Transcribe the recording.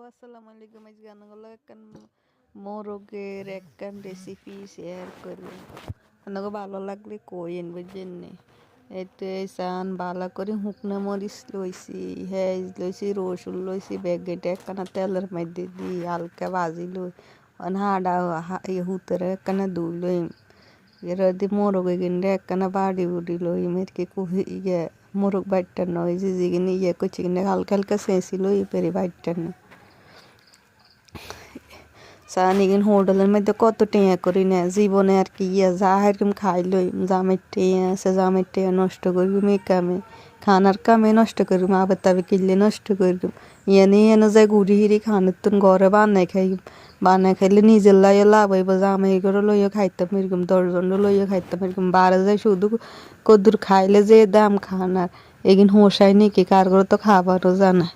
আসসালামু আলাইকুম। আজকে আনাগুলো একখান মোরগের একখান রেসিপি শেয়ার করব। আনাগো ভালো লাগলে কইন বুঝছেন নি। এতে চান ভালো করে শুকনো মরিচ লইছি, হেজ লইছি, রসুন লইছি, বেগেটে একখানা তেলের মধ্যে দিয়ে হালকা ভাজি লই হাডা হুতরে একখানা দুই লইম। এর দি মোরগ এগিনে একখানা বাড়ি বুড়ি লইম আর কি কুহি ইয়ে মোরগ বাইটটা নয় যে যেগিনি ইয়ে করছি কিনে হালকা হালকা চেঁচি লই পেরে বাইটটা না সানিগিন হোটেলের মধ্যে কত টেঁয়া করি না জীবনে আর কি ইয়ে যা এরকম খাই লই জামের টেঁয়া আছে জামের টেঁয়া নষ্ট করিম এই কামে খানার কামে নষ্ট করিম আবার তাবে কিনলে নষ্ট করিম এনে এনে যায় ঘুরি হিরি খানের তুন ঘরে বানাই খাইলে নিজের লাইয়ে লাভ হইব জামাই করে লইয়া খাইতাম এরকম 10 জন লইয়া খাইতাম এরকম বারে যায় শুধু কদ্দুর খাইলে যে দাম খানার এগিন হোসাই নাকি কার করে তো খাবারও জানা